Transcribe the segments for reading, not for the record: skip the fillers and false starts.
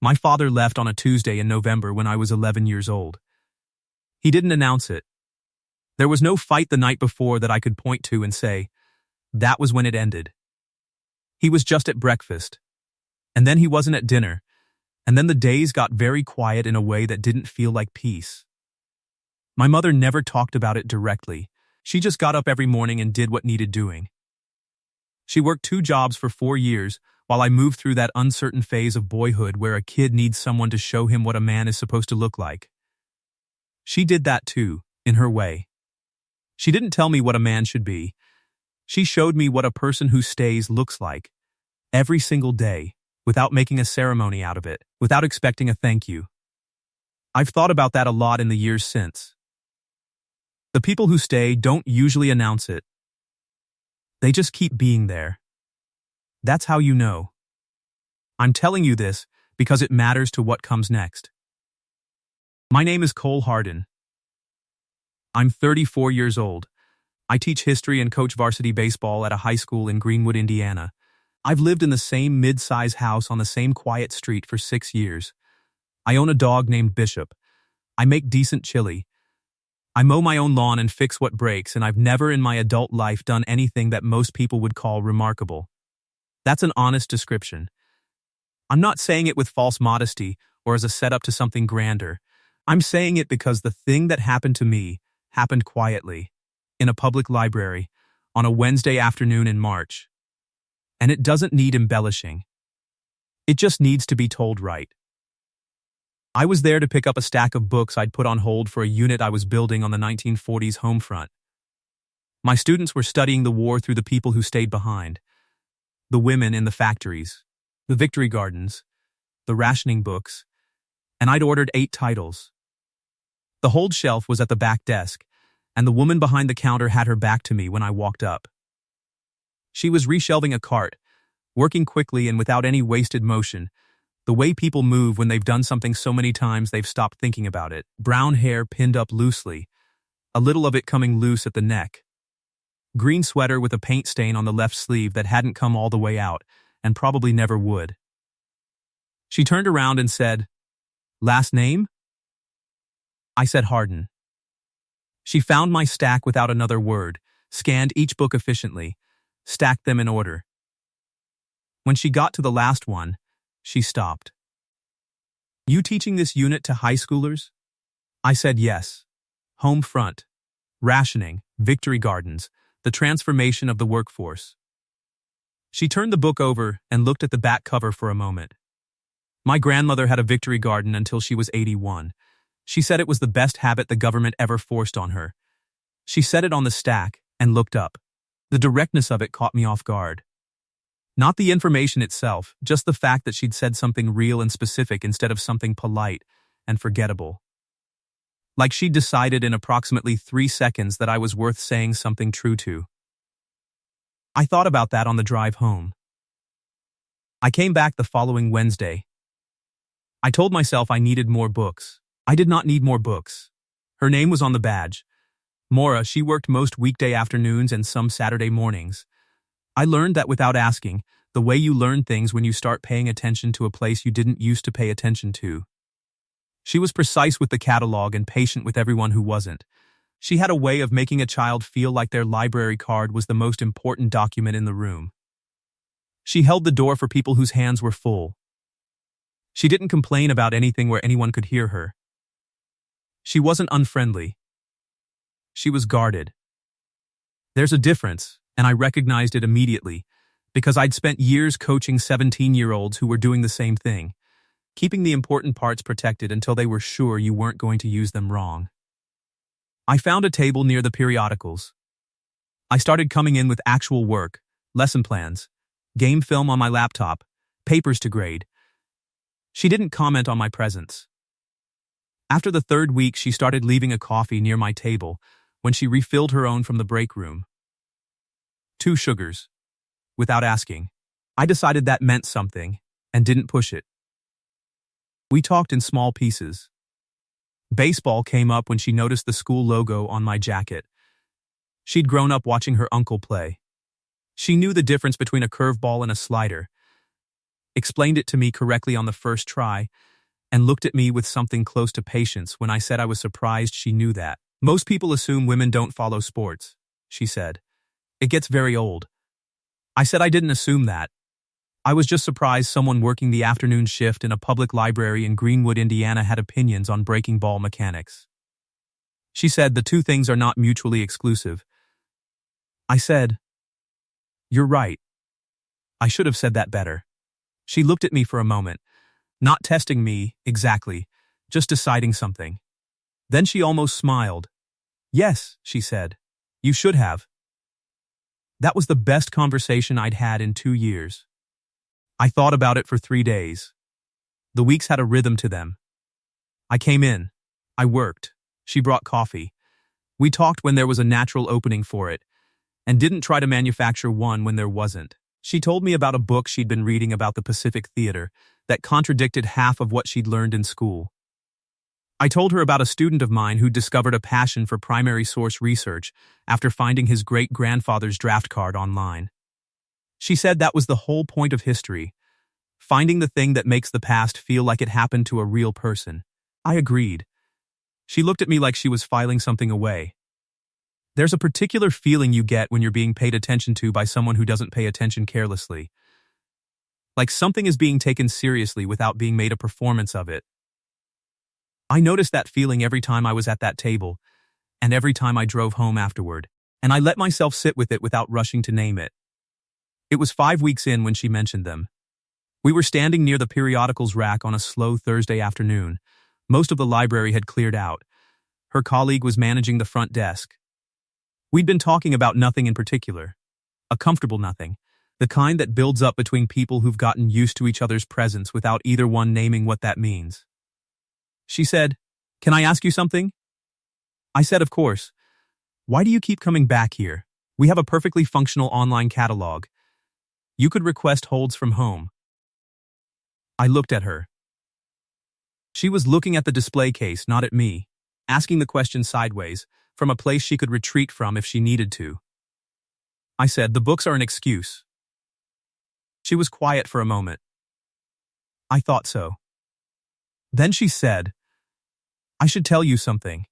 My father left on a Tuesday in November when I was 11 years old. He didn't announce it. There was no fight the night before that I could point to and say, that was when it ended. He was just at breakfast. And then he wasn't at dinner. And then the days got very quiet in a way that didn't feel like peace. My mother never talked about it directly. She just got up every morning and did what needed doing. She worked 2 jobs for 4 years while I moved through that uncertain phase of boyhood where a kid needs someone to show him what a man is supposed to look like. She did that too, in her way. She didn't tell me what a man should be. She showed me what a person who stays looks like, every single day, without making a ceremony out of it, without expecting a thank you. I've thought about that a lot in the years since. The people who stay don't usually announce it. They just keep being there. That's how you know. I'm telling you this because it matters to what comes next. My name is Cole Hardin. I'm 34 years old. I teach history and coach varsity baseball at a high school in Greenwood, Indiana. I've lived in the same mid-size house on the same quiet street for 6 years. I own a dog named Bishop. I make decent chili. I mow my own lawn and fix what breaks, and I've never in my adult life done anything that most people would call remarkable. That's an honest description. I'm not saying it with false modesty or as a setup to something grander. I'm saying it because the thing that happened to me happened quietly, in a public library, on a Wednesday afternoon in March. And it doesn't need embellishing. It just needs to be told right. I was there to pick up a stack of books I'd put on hold for a unit I was building on the 1940s home front. My students were studying the war through the people who stayed behind. The women in the factories, the victory gardens, the rationing books, and I'd ordered 8 titles. The hold shelf was at the back desk, and the woman behind the counter had her back to me when I walked up. She was reshelving a cart, working quickly and without any wasted motion, the way people move when they've done something so many times they've stopped thinking about it. Brown hair pinned up loosely, a little of it coming loose at the neck. Green sweater with a paint stain on the left sleeve that hadn't come all the way out, and probably never would. She turned around and said, "Last name?" I said Hardin. She found my stack without another word, scanned each book efficiently, stacked them in order. When she got to the last one, she stopped. "You teaching this unit to high schoolers?" I said yes. Home front, rationing, victory gardens, the transformation of the workforce. She turned the book over and looked at the back cover for a moment. My grandmother had a victory garden until she was 81. She said it was the best habit the government ever forced on her. She set it on the stack and looked up. The directness of it caught me off guard. Not the information itself, just the fact that she'd said something real and specific instead of something polite and forgettable. Like she'd decided in approximately 3 seconds that I was worth saying something true to. I thought about that on the drive home. I came back the following Wednesday. I told myself I needed more books. I did not need more books. Her name was on the badge. Maura, she worked most weekday afternoons and some Saturday mornings. I learned that without asking, the way you learn things when you start paying attention to a place you didn't used to pay attention to. She was precise with the catalog and patient with everyone who wasn't. She had a way of making a child feel like their library card was the most important document in the room. She held the door for people whose hands were full. She didn't complain about anything where anyone could hear her. She wasn't unfriendly. She was guarded. There's a difference, and I recognized it immediately, because I'd spent years coaching 17-year-olds who were doing the same thing, keeping the important parts protected until they were sure you weren't going to use them wrong. I found a table near the periodicals. I started coming in with actual work, lesson plans, game film on my laptop, papers to grade. She didn't comment on my presence. After the 3rd week, she started leaving a coffee near my table when she refilled her own from the break room. 2 sugars. Without asking. I decided that meant something and didn't push it. We talked in small pieces. Baseball came up when she noticed the school logo on my jacket. She'd grown up watching her uncle play. She knew the difference between a curveball and a slider. explained it to me correctly on the first try, and looked at me with something close to patience when I said I was surprised she knew that. Most people assume women don't follow sports, she said. It gets very old. I said I didn't assume that. I was just surprised someone working the afternoon shift in a public library in Greenwood, Indiana had opinions on breaking ball mechanics. She said the two things are not mutually exclusive. I said, "You're right. I should have said that better." She looked at me for a moment, not testing me, exactly, just deciding something. Then she almost smiled. "Yes," she said. "You should have." That was the best conversation I'd had in 2 years. I thought about it for 3 days. The weeks had a rhythm to them. I came in. I worked. She brought coffee. We talked when there was a natural opening for it, and didn't try to manufacture one when there wasn't. She told me about a book she'd been reading about the Pacific Theater that contradicted half of what she'd learned in school. I told her about a student of mine who discovered a passion for primary source research after finding his great-grandfather's draft card online. She said that was the whole point of history, finding the thing that makes the past feel like it happened to a real person. I agreed. She looked at me like she was filing something away. There's a particular feeling you get when you're being paid attention to by someone who doesn't pay attention carelessly. Like something is being taken seriously without being made a performance of it. I noticed that feeling every time I was at that table, and every time I drove home afterward, and I let myself sit with it without rushing to name it. It was 5 weeks in when she mentioned them. We were standing near the periodicals rack on a slow Thursday afternoon. Most of the library had cleared out. Her colleague was managing the front desk. We'd been talking about nothing in particular. A comfortable nothing. The kind that builds up between people who've gotten used to each other's presence without either one naming what that means. She said, "Can I ask you something?" I said, "Of course. Why do you keep coming back here? We have a perfectly functional online catalog. You could request holds from home." I looked at her. She was looking at the display case, not at me, asking the question sideways, from a place she could retreat from if she needed to. I said, "The books are an excuse." She was quiet for a moment. I thought so. Then she said, "I should tell you something.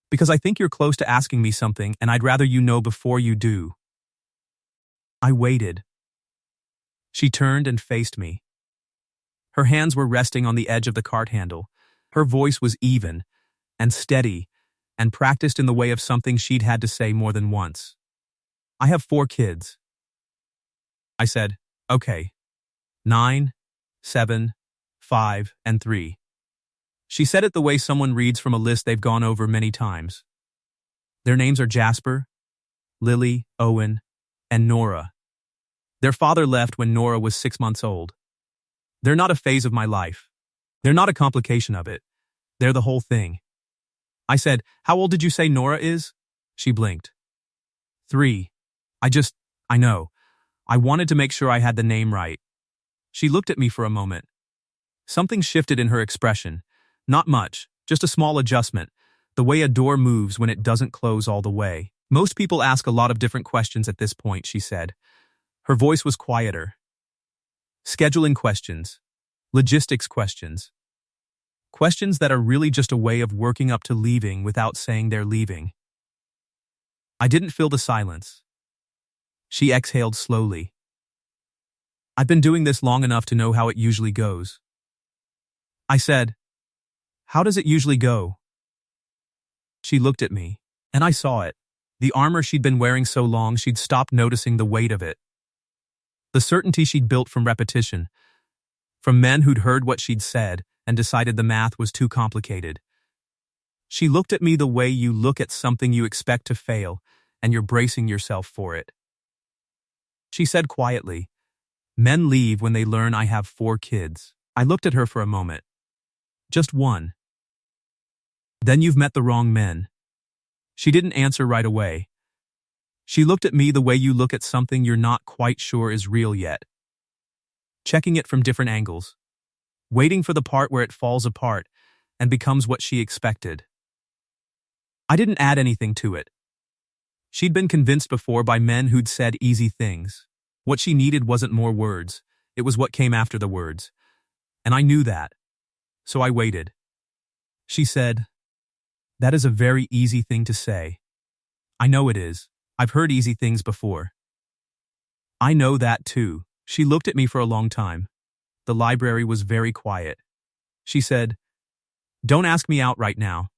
Because I think you're close to asking me something and I'd rather you know before you do." I waited. She turned and faced me. Her hands were resting on the edge of the cart handle. Her voice was even and steady and practiced in the way of something she'd had to say more than once. "I have 4 kids." I said, "Okay. 9, 7, 5, and 3. She said it the way someone reads from a list they've gone over many times. Their names are Jasper, Lily, Owen, and Nora. Their father left when Nora was 6 months old. They're not a phase of my life. They're not a complication of it. They're the whole thing." I said, "How old did you say Nora is?" She blinked. 3. I know. I wanted to make sure I had the name right. She looked at me for a moment. Something shifted in her expression. Not much, just a small adjustment, the way a door moves when it doesn't close all the way. "Most people ask a lot of different questions at this point," she said. Her voice was quieter. Scheduling questions. Logistics questions. Questions that are really just a way of working up to leaving without saying they're leaving. I didn't fill the silence. She exhaled slowly. "I've been doing this long enough to know how it usually goes." I said, "How does it usually go?" She looked at me, and I saw it. The armor she'd been wearing so long she'd stopped noticing the weight of it. The certainty she'd built from repetition, from men who'd heard what she'd said and decided the math was too complicated. She looked at me the way you look at something you expect to fail, and you're bracing yourself for it. She said quietly, "Men leave when they learn I have 4 kids." I looked at her for a moment. "Just one." "Then you've met the wrong men." She didn't answer right away. She looked at me the way you look at something you're not quite sure is real yet. Checking it from different angles. Waiting for the part where it falls apart and becomes what she expected. I didn't add anything to it. She'd been convinced before by men who'd said easy things. What she needed wasn't more words. It was what came after the words. And I knew that. So I waited. She said, "That is a very easy thing to say." "I know it is. I've heard easy things before." "I know that too." She looked at me for a long time. The library was very quiet. She said, "Don't ask me out right now.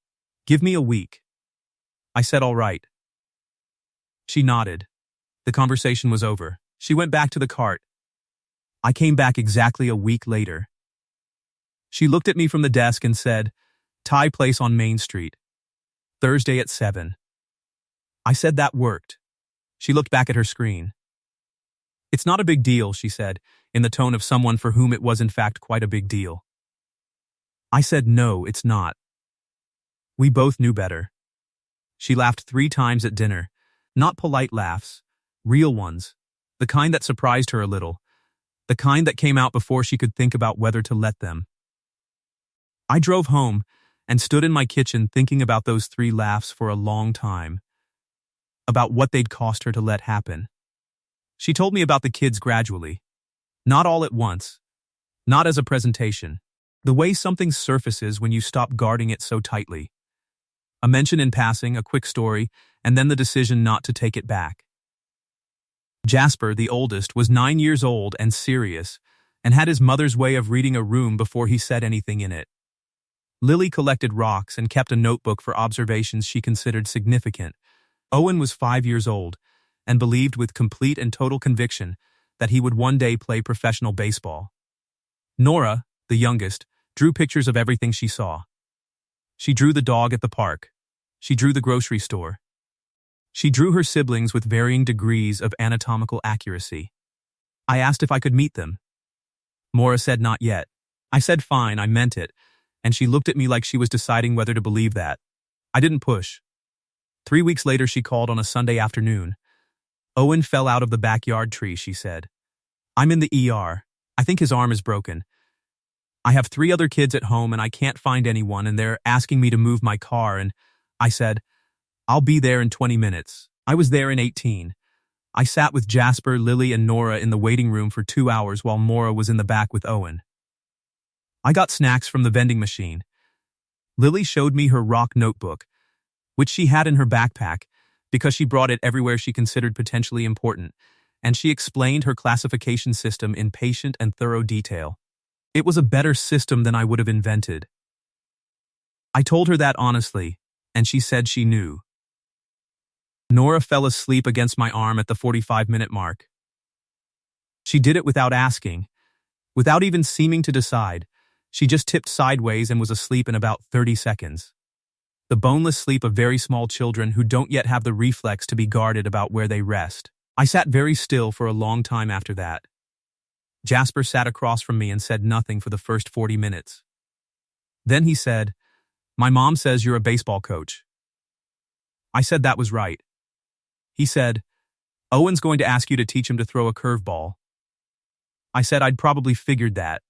Give me a week." I said, "All right." She nodded. The conversation was over. She went back to the cart. I came back exactly a week later. She looked at me from the desk and said, "Thai place on Main Street. Thursday at 7. I said that worked. She looked back at her screen. "It's not a big deal," she said, in the tone of someone for whom it was in fact quite a big deal. I said, "No, it's not." We both knew better. She laughed 3 times at dinner. Not polite laughs, real ones. The kind that surprised her a little. The kind that came out before she could think about whether to let them. I drove home and stood in my kitchen thinking about those 3 laughs for a long time. About what they'd cost her to let happen. She told me about the kids gradually. Not all at once. Not as a presentation. The way something surfaces when you stop guarding it so tightly. A mention in passing, a quick story, and then the decision not to take it back. Jasper, the oldest, was 9 years old and serious, and had his mother's way of reading a room before he said anything in it. Lily collected rocks and kept a notebook for observations she considered significant. Owen was 5 years old, and believed with complete and total conviction that he would one day play professional baseball. Nora, the youngest, drew pictures of everything she saw. She drew the dog at the park. She drew the grocery store. She drew her siblings with varying degrees of anatomical accuracy. I asked if I could meet them. Maura said not yet. I said fine, I meant it, and she looked at me like she was deciding whether to believe that. I didn't push. 3 weeks later she called on a Sunday afternoon. "Owen fell out of the backyard tree," she said. "I'm in the ER. I think his arm is broken. I have 3 other kids at home and I can't find anyone and they're asking me to move my car," and I said, "I'll be there in 20 minutes. I was there in 18. I sat with Jasper, Lily, and Nora in the waiting room for 2 hours while Maura was in the back with Owen. I got snacks from the vending machine. Lily showed me her rock notebook, which she had in her backpack because she brought it everywhere she considered potentially important, and she explained her classification system in patient and thorough detail. It was a better system than I would have invented. I told her that honestly, and she said she knew. Nora fell asleep against my arm at the 45-minute mark. She did it without asking, without even seeming to decide. She just tipped sideways and was asleep in about 30 seconds. The boneless sleep of very small children who don't yet have the reflex to be guarded about where they rest. I sat very still for a long time after that. Jasper sat across from me and said nothing for the first 40 minutes. Then he said, "My mom says you're a baseball coach." I said that was right. He said, "Owen's going to ask you to teach him to throw a curveball." I said I'd probably figured that.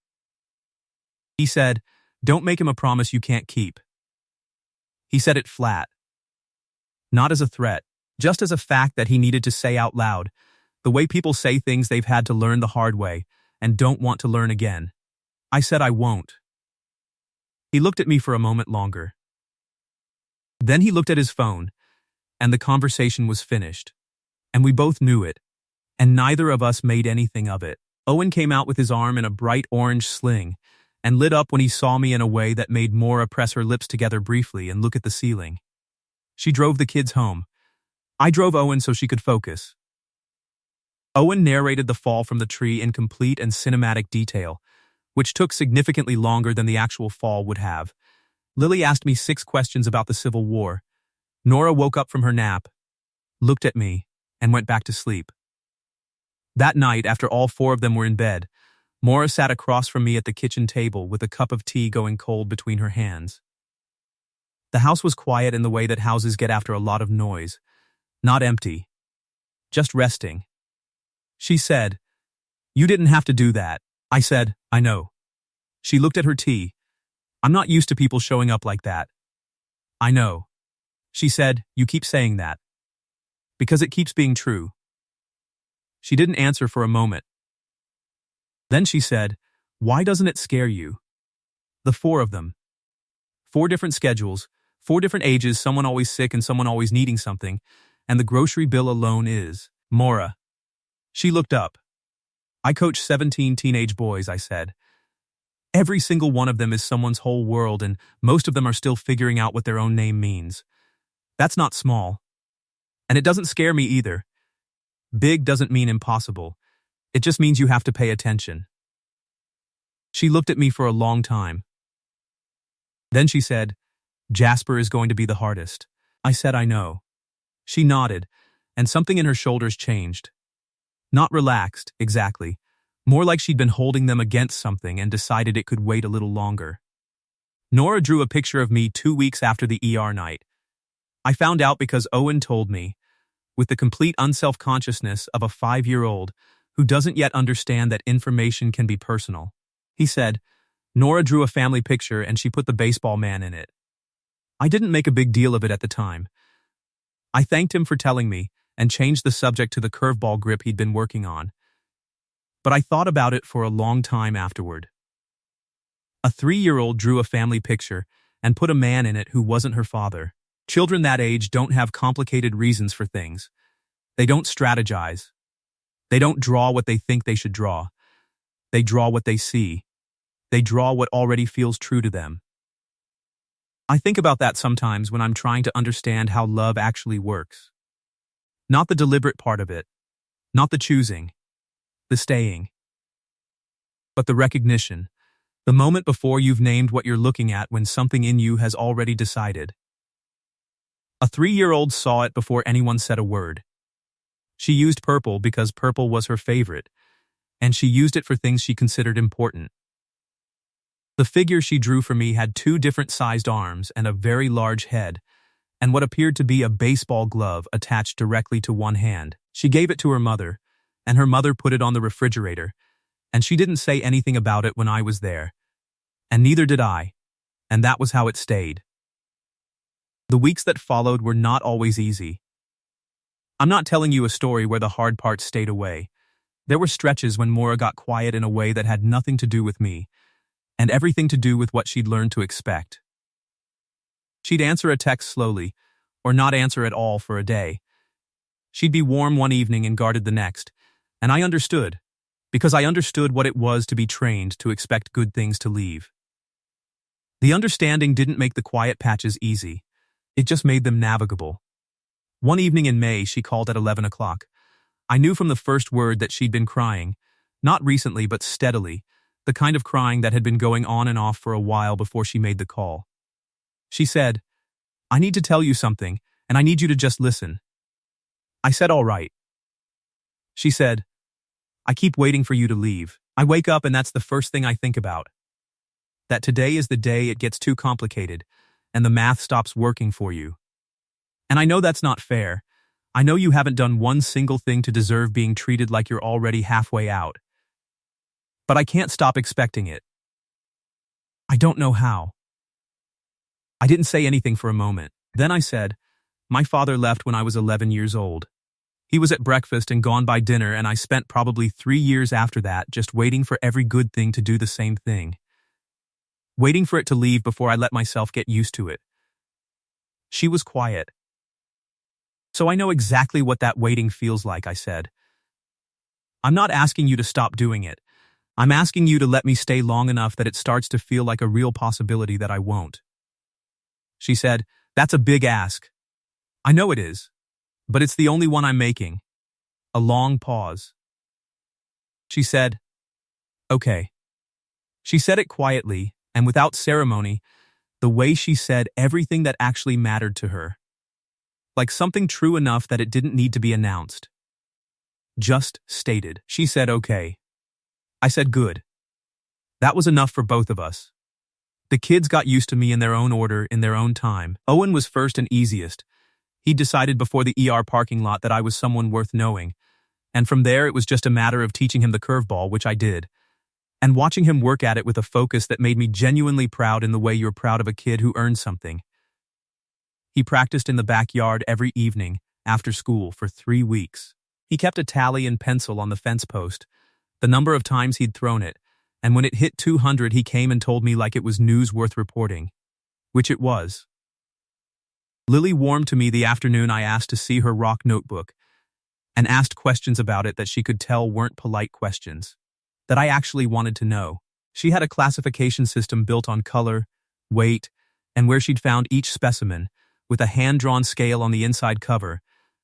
He said, "Don't make him a promise you can't keep." He said it flat. Not as a threat, just as a fact that he needed to say out loud, the way people say things they've had to learn the hard way and don't want to learn again. I said I won't. He looked at me for a moment longer. Then he looked at his phone, and the conversation was finished. And we both knew it, and neither of us made anything of it. Owen came out with his arm in a bright orange sling, and lit up when he saw me in a way that made Maura press her lips together briefly and look at the ceiling. She drove the kids home. I drove Owen so she could focus. Owen narrated the fall from the tree in complete and cinematic detail, which took significantly longer than the actual fall would have. Lily asked me 6 questions about the Civil War. Nora woke up from her nap, looked at me, and went back to sleep. That night, after all 4 of them were in bed, Maura sat across from me at the kitchen table with a cup of tea going cold between her hands. The house was quiet in the way that houses get after a lot of noise. Not empty. Just resting. She said, "You didn't have to do that." I said, "I know." She looked at her tea. "I'm not used to people showing up like that." "I know." She said, "You keep saying that. Because it keeps being true." She didn't answer for a moment. Then she said, "Why doesn't it scare you?" The four of them. 4 different schedules, 4 different ages, someone always sick and someone always needing something, and the grocery bill alone is Mora. She looked up. "I coach 17 teenage boys," I said. "Every single one of them is someone's whole world, and most of them are still figuring out what their own name means. That's not small. And it doesn't scare me either. Big doesn't mean impossible. It just means you have to pay attention." She looked at me for a long time. Then she said, "Jasper is going to be the hardest." I said, "I know." She nodded, and something in her shoulders changed. Not relaxed, exactly. More like she'd been holding them against something and decided it could wait a little longer. Nora drew a picture of me 2 weeks after the ER night. I found out because Owen told me, with the complete unself-consciousness of a 5-year-old who doesn't yet understand that information can be personal. He said, "Nora drew a family picture and she put the baseball man in it." I didn't make a big deal of it at the time. I thanked him for telling me and changed the subject to the curveball grip he'd been working on. But I thought about it for a long time afterward. A 3-year-old drew a family picture and put a man in it who wasn't her father. Children that age don't have complicated reasons for things. They don't strategize. They don't draw what they think they should draw. They draw what they see. They draw what already feels true to them. I think about that sometimes when I'm trying to understand how love actually works. Not the deliberate part of it, not the choosing, the staying, but the recognition, the moment before you've named what you're looking at when something in you has already decided. A 3-year-old saw it before anyone said a word. She used purple because purple was her favorite, and she used it for things she considered important. The figure she drew for me had 2 different-sized arms and a very large head, and what appeared to be a baseball glove attached directly to one hand. She gave it to her mother, and her mother put it on the refrigerator, and she didn't say anything about it when I was there, and neither did I, and that was how it stayed. The weeks that followed were not always easy. I'm not telling you a story where the hard parts stayed away. There were stretches when Mora got quiet in a way that had nothing to do with me, and everything to do with what she'd learned to expect. She'd answer a text slowly, or not answer at all for a day. She'd be warm one evening and guarded the next, and I understood, because I understood what it was to be trained to expect good things to leave. The understanding didn't make the quiet patches easy. It just made them navigable. One evening in May, she called at 11 o'clock. I knew from the first word that she'd been crying, not recently but steadily, the kind of crying that had been going on and off for a while before she made the call. She said, "I need to tell you something, and I need you to just listen." I said, "All right." She said, "I keep waiting for you to leave. I wake up and that's the first thing I think about. That today is the day it gets too complicated, and the math stops working for you. And I know that's not fair. I know you haven't done one single thing to deserve being treated like you're already halfway out. But I can't stop expecting it. I don't know how." I didn't say anything for a moment. Then I said, "My father left when I was 11 years old. He was at breakfast and gone by dinner, and I spent probably 3 years after that just waiting for every good thing to do the same thing. Waiting for it to leave before I let myself get used to it." She was quiet. "So I know exactly what that waiting feels like," I said. "I'm not asking you to stop doing it. I'm asking you to let me stay long enough that it starts to feel like a real possibility that I won't." She said, "That's a big ask." "I know it is, but it's the only one I'm making." A long pause. She said, "Okay." She said it quietly and without ceremony, the way she said everything that actually mattered to her. Like something true enough that it didn't need to be announced. Just stated. She said, "Okay." I said, "Good." That was enough for both of us. The kids got used to me in their own order, in their own time. Owen was first and easiest. He'd decided before the ER parking lot that I was someone worth knowing, and from there it was just a matter of teaching him the curveball, which I did, and watching him work at it with a focus that made me genuinely proud in the way you're proud of a kid who earned something. He practiced in the backyard every evening, after school, for 3 weeks. He kept a tally and pencil on the fence post, the number of times he'd thrown it, and when it hit 200 he came and told me like it was news worth reporting. Which it was. Lily warmed to me the afternoon I asked to see her rock notebook, and asked questions about it that she could tell weren't polite questions, that I actually wanted to know. She had a classification system built on color, weight, and where she'd found each specimen, with a hand-drawn scale on the inside cover,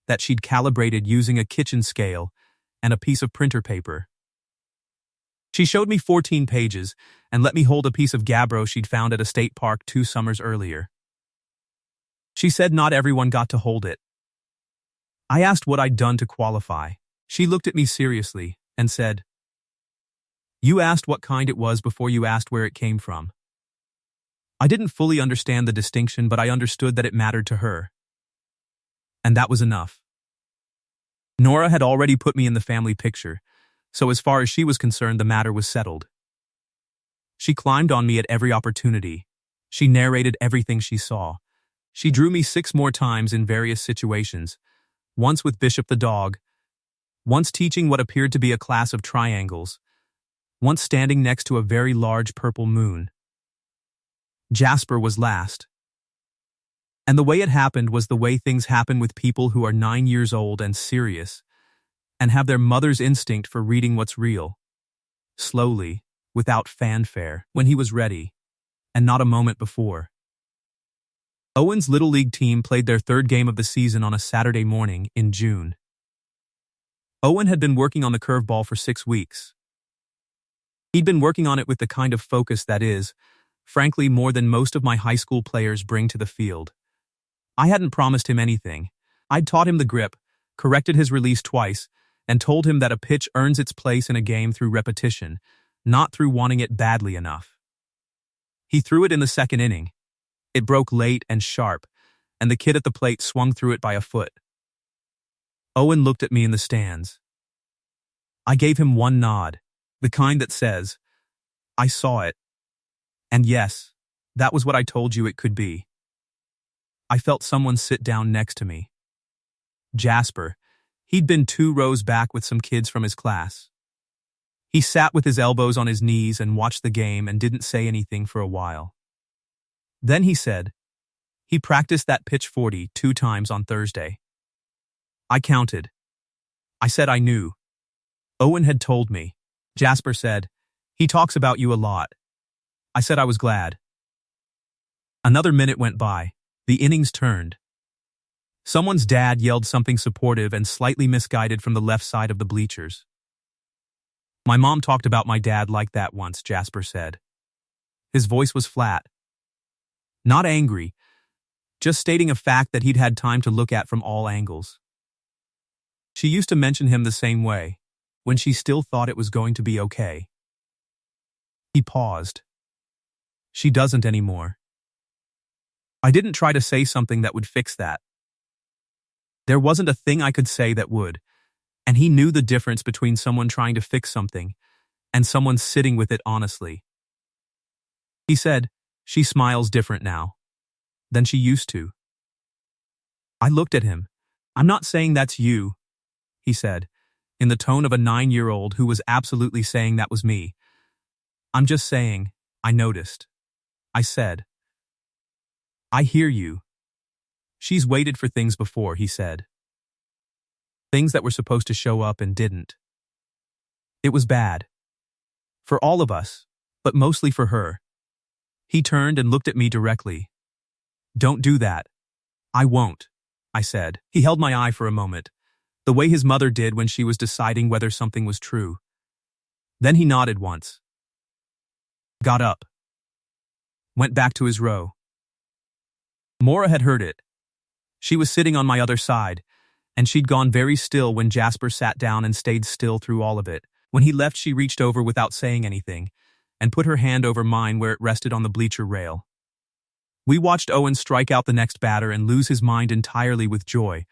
that she'd calibrated using a kitchen scale and a piece of printer paper. She showed me 14 pages and let me hold a piece of gabbro she'd found at a state park 2 summers earlier. She said not everyone got to hold it. I asked what I'd done to qualify. She looked at me seriously and said, "You asked what kind it was before you asked where it came from." I didn't fully understand the distinction, but I understood that it mattered to her. And that was enough. Nora had already put me in the family picture, so as far as she was concerned, the matter was settled. She climbed on me at every opportunity. She narrated everything she saw. She drew me 6 more times in various situations, once with Bishop the dog, once teaching what appeared to be a class of triangles, once standing next to a very large purple moon. Jasper was last. And the way it happened was the way things happen with people who are 9 years old and serious, and have their mother's instinct for reading what's real. Slowly, without fanfare, when he was ready, and not a moment before. Owen's Little League team played their 3rd game of the season on a Saturday morning in June. Owen had been working on the curveball for 6 weeks. He'd been working on it with the kind of focus that is, frankly, more than most of my high school players bring to the field. I hadn't promised him anything. I'd taught him the grip, corrected his release twice, and told him that a pitch earns its place in a game through repetition, not through wanting it badly enough. He threw it in the 2nd inning. It broke late and sharp, and the kid at the plate swung through it by a foot. Owen looked at me in the stands. I gave him one nod, the kind that says, "I saw it. And yes, that was what I told you it could be." I felt someone sit down next to me. Jasper. He'd been 2 rows back with some kids from his class. He sat with his elbows on his knees and watched the game and didn't say anything for a while. Then he said, "He practiced that pitch 42 times on Thursday." I counted. I said I knew. Owen had told me. Jasper said, "He talks about you a lot." I said I was glad. Another minute went by. The innings turned. Someone's dad yelled something supportive and slightly misguided from the left side of the bleachers. "My mom talked about my dad like that once," Jasper said. His voice was flat. Not angry, just stating a fact that he'd had time to look at from all angles. She used to mention him the same way, when she still thought it was going to be okay. He paused. She doesn't anymore. I didn't try to say something that would fix that. There wasn't a thing I could say that would, and he knew the difference between someone trying to fix something and someone sitting with it honestly. He said, "She smiles different now than she used to." I looked at him. "I'm not saying that's you," he said, in the tone of a 9-year-old who was absolutely saying that was me. "I'm just saying, I noticed." I said, "I hear you. She's waited for things before," he said. Things that were supposed to show up and didn't. It was bad. For all of us, but mostly for her. He turned and looked at me directly. "Don't do that." "I won't," I said. He held my eye for a moment, the way his mother did when she was deciding whether something was true. Then he nodded once. Got up. Went back to his row. Maura had heard it. She was sitting on my other side, and she'd gone very still when Jasper sat down and stayed still through all of it. When he left, she reached over without saying anything, and put her hand over mine where it rested on the bleacher rail. We watched Owen strike out the next batter and lose his mind entirely with joy,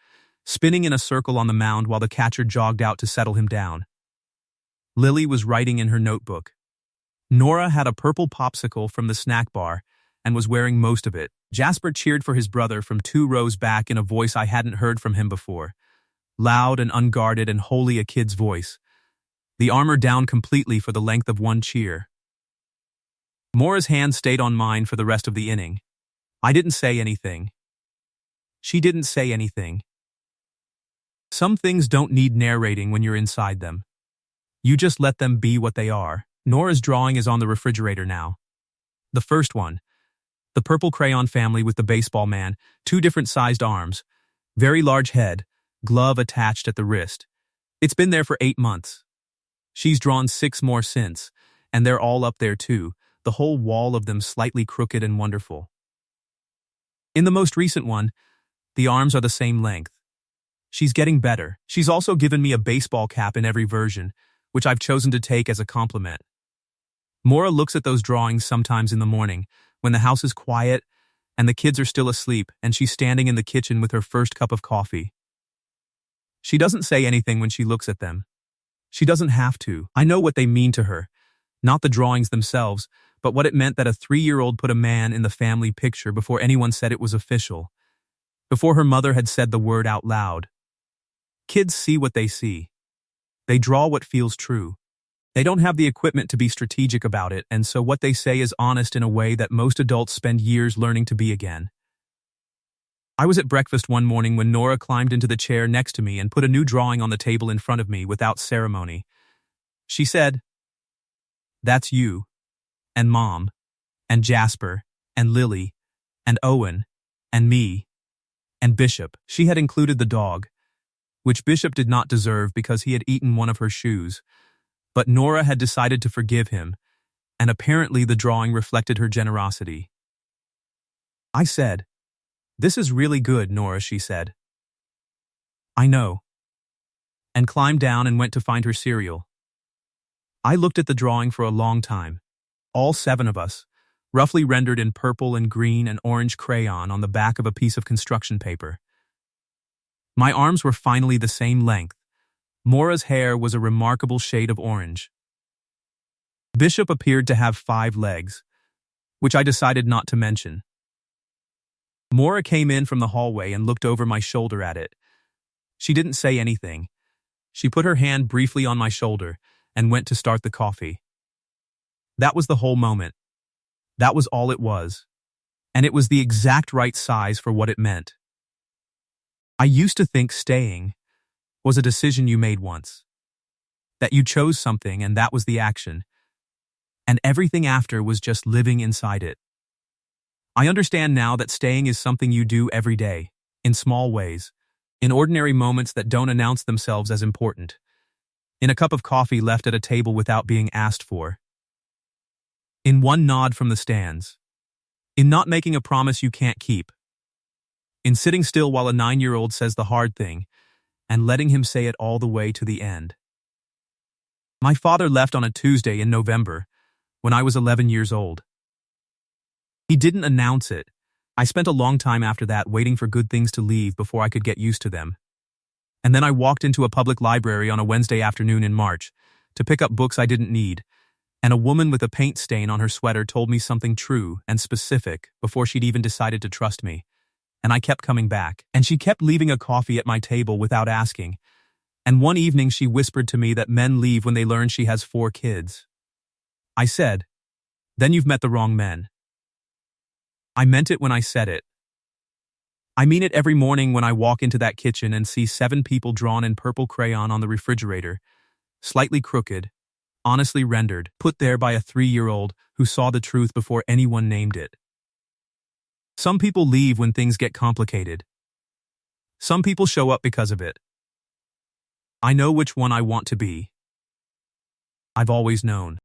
spinning in a circle on the mound while the catcher jogged out to settle him down. Lily was writing in her notebook. Nora had a purple popsicle from the snack bar and was wearing most of it. Jasper cheered for his brother from 2 rows back in a voice I hadn't heard from him before. Loud and unguarded and wholly a kid's voice. the armor down completely for the length of one cheer. Mora's hand stayed on mine for the rest of the inning. I didn't say anything. She didn't say anything. Some things don't need narrating when you're inside them. You just let them be what they are. Nora's drawing is on the refrigerator now. The first one. The purple crayon family with the baseball man, 2 different sized arms, very large head, glove attached at the wrist. It's been there for 8 months. She's drawn 6 more since, and they're all up there too, the whole wall of them slightly crooked and wonderful. In the most recent one, the arms are the same length. She's getting better. She's also given me a baseball cap in every version, which I've chosen to take as a compliment. Mora looks at those drawings sometimes in the morning, when the house is quiet and the kids are still asleep and she's standing in the kitchen with her first cup of coffee. She doesn't say anything when she looks at them. She doesn't have to. I know what they mean to her. Not the drawings themselves, but what it meant that a 3-year-old put a man in the family picture before anyone said it was official. Before her mother had said the word out loud. Kids see what they see. They draw what feels true. They don't have the equipment to be strategic about it, and so what they say is honest in a way that most adults spend years learning to be again. I was at breakfast one morning when Nora climbed into the chair next to me and put a new drawing on the table in front of me without ceremony. She said, "That's you, and Mom, and Jasper, and Lily, and Owen, and me, and Bishop." She had included the dog, which Bishop did not deserve because he had eaten one of her shoes. But Nora had decided to forgive him, and apparently the drawing reflected her generosity. I said, "This is really good, Nora," she said. "I know," and climbed down and went to find her cereal. I looked at the drawing for a long time, all 7 of us, roughly rendered in purple and green and orange crayon on the back of a piece of construction paper. My arms were finally the same length. Mora's hair was a remarkable shade of orange. Bishop appeared to have 5 legs, which I decided not to mention. Mora came in from the hallway and looked over my shoulder at it. She didn't say anything. She put her hand briefly on my shoulder and went to start the coffee. That was the whole moment. That was all it was. And it was the exact right size for what it meant. I used to think staying was a decision you made once. That you chose something and that was the action. And everything after was just living inside it. I understand now that staying is something you do every day, in small ways, in ordinary moments that don't announce themselves as important, in a cup of coffee left at a table without being asked for, in one nod from the stands, in not making a promise you can't keep, in sitting still while a 9-year-old says the hard thing, and letting him say it all the way to the end. My father left on a Tuesday in November, when I was 11 years old. He didn't announce it. I spent a long time after that waiting for good things to leave before I could get used to them. And then I walked into a public library on a Wednesday afternoon in March to pick up books I didn't need, and a woman with a paint stain on her sweater told me something true and specific before she'd even decided to trust me. And I kept coming back, and she kept leaving a coffee at my table without asking. And one evening she whispered to me that men leave when they learn she has 4 kids. I said, "Then you've met the wrong men." I meant it when I said it. I mean it every morning when I walk into that kitchen and see 7 people drawn in purple crayon on the refrigerator, slightly crooked, honestly rendered, put there by a 3-year-old who saw the truth before anyone named it. Some people leave when things get complicated. Some people show up because of it. I know which one I want to be. I've always known.